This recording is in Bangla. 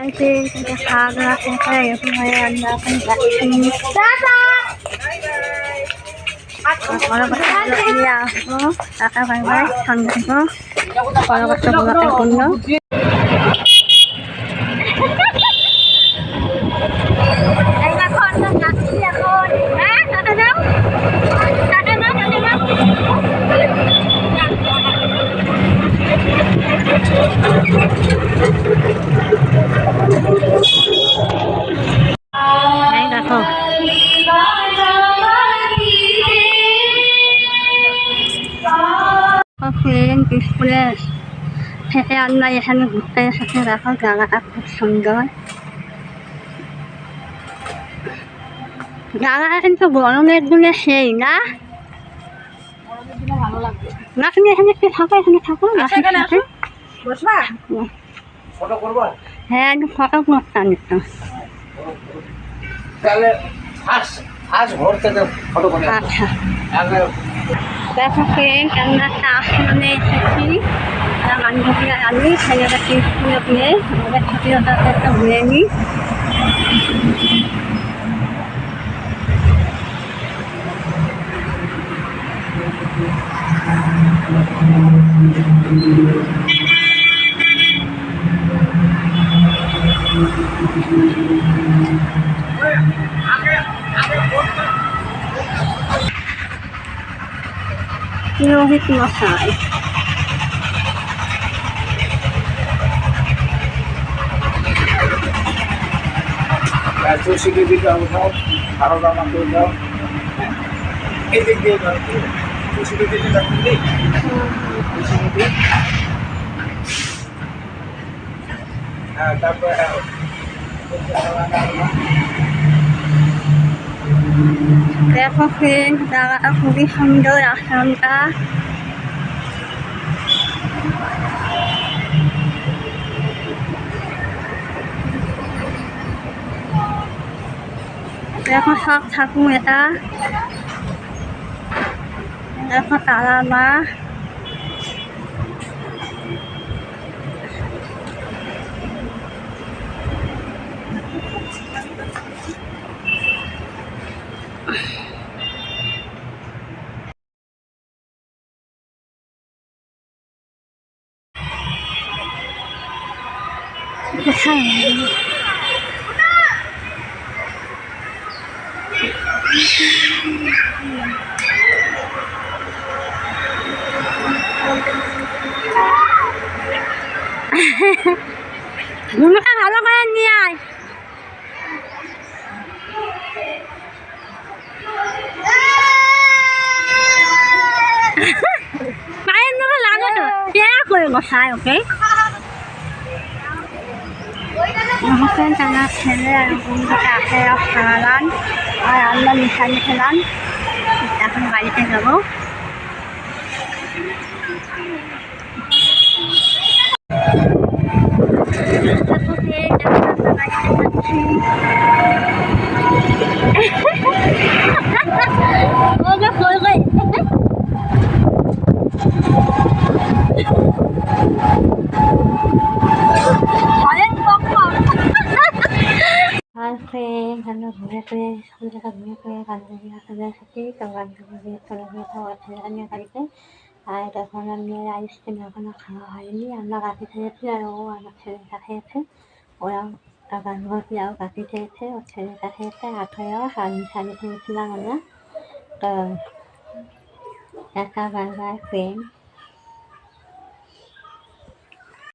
Kita kagak kayak anda kan kalau betul ya kakak bye sampai kalau betul kuno দেখো স্কুলে থেকে আমরা এখানে ঘুরতে এসেছি দেখো জায়গাটা খুব সুন্দর জায়গাটা কিন্তু গরমের দিনে সেই না না তুমি এখানে একটু থাকো এখানে থাকো হ্যাঁ একটু ফটো করতাম একটু আচ্ছা দেখো ফ্রেন্ড আমরা একটা আশ্রমে এসেছি বান্ধবীরা আমি ছেলেটা স্কুলে গিয়ে আমাদের ছুটি হঠাৎ একটা ঘুরে নিই রোহিত মশাই শিখে দিতে উঠাও আরো দামা করে দাও এই দিক দিয়ে শিখে দিতে হ্যাঁ তারপরে দেখো ফ্রেন্ড জায়গাটা খুবই সুন্দর আশ্রমটা দেখো সব ঠাকুর এটা দেখো তারা মা ঘুমটা ভালো করে নিয়ে আয় পায়ের নেবে লাগে তো পেয়া করে বসায় ওকে টানা ছেলে আর বন্ধুকে আসে সারালাম আর আমরা মিশালি খেলাম এখন বাড়িতে যাবো আমরা ঘুরে ফিরে স্কুল থেকে ঘুরে ফিরে বান্ধবী আসলে এসেছি তো বান্ধবী চলে গিয়ে খাওয়া ছেলেরা নিয়ে বাড়িতে আর এখন আমি আইসক্রিম এখনো খাওয়া হয়নি আমরা বাকি খেয়েছি আর ও আমার ছেলেটা খেয়েছে ওরাও বান্ধবীরাও বাকি খেয়েছে ওর ছেলেটা খেয়েছে আঠেরো সাড়ে খেয়েছিলাম আমরা তো একটা বারবার ফ্রেন্ড